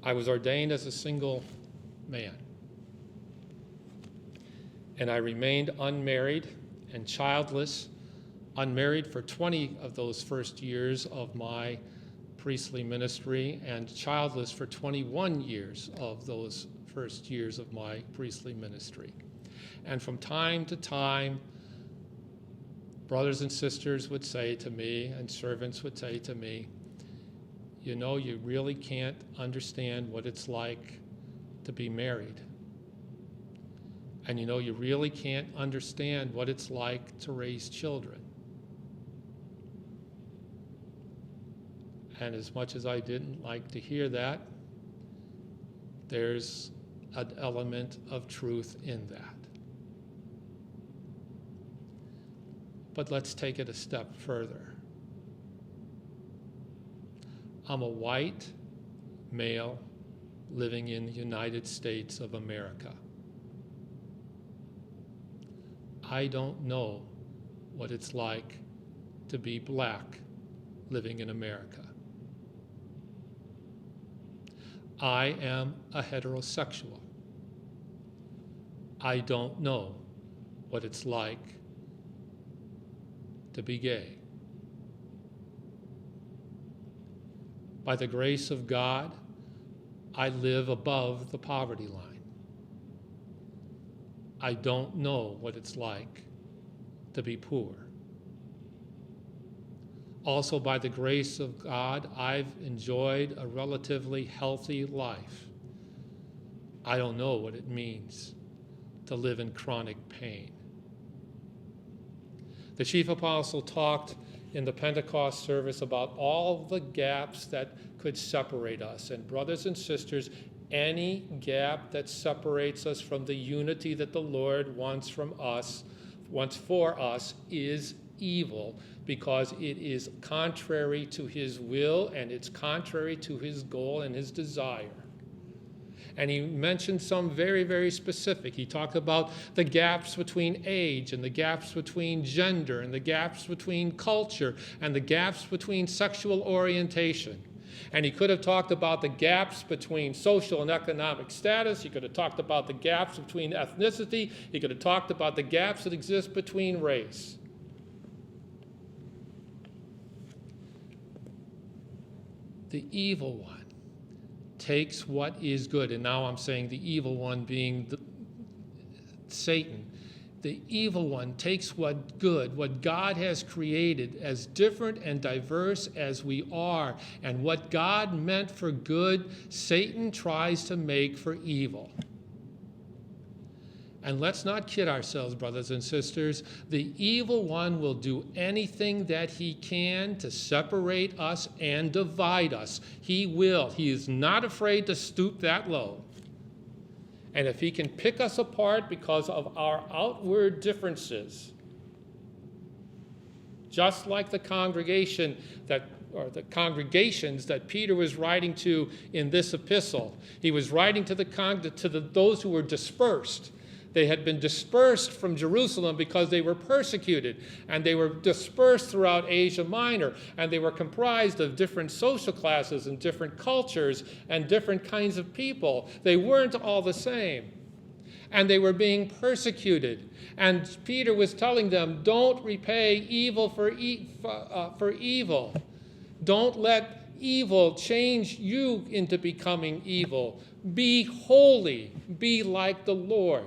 I was ordained as a single man. And I remained unmarried and childless, unmarried for 20 of those first years of my priestly ministry, and childless for 21 years of those first years of my priestly ministry. And from time to time, brothers and sisters would say to me, and servants would say to me, you know, you really can't understand what it's like to be married. And you know, you really can't understand what it's like to raise children. And as much as I didn't like to hear that, there's an element of truth in that. But let's take it a step further. I'm a white male living in the United States of America. I don't know what it's like to be black living in America. I am a heterosexual. I don't know what it's like to be gay. By the grace of God, I live above the poverty line. I don't know what it's like to be poor. Also, by the grace of God, I've enjoyed a relatively healthy life. I don't know what it means to live in chronic pain. The chief apostle talked in the Pentecost service about all the gaps that could separate us. And brothers and sisters, any gap that separates us from the unity that the Lord wants for us is evil, because it is contrary to his will and it's contrary to his goal and his desire. And he mentioned some very, very specific. He talked about the gaps between age and the gaps between gender and the gaps between culture and the gaps between sexual orientation. And he could have talked about the gaps between social and economic status. He could have talked about the gaps between ethnicity. He could have talked about the gaps that exist between race. The evil one takes what is good, and now I'm saying the evil one being Satan. The evil one takes what God has created, as different and diverse as we are, and what God meant for good, Satan tries to make for evil. And let's not kid ourselves, brothers and sisters. The evil one will do anything that he can to separate us and divide us. He will. He is not afraid to stoop that low. And if he can pick us apart because of our outward differences, just like the congregations that Peter was writing to in this epistle, he was writing to those who were dispersed. They had been dispersed from Jerusalem because they were persecuted, and they were dispersed throughout Asia Minor, and they were comprised of different social classes and different cultures and different kinds of people. They weren't all the same, and they were being persecuted. And Peter was telling them, don't repay evil for evil. Don't let evil change you into becoming evil. Be holy. Be like the Lord.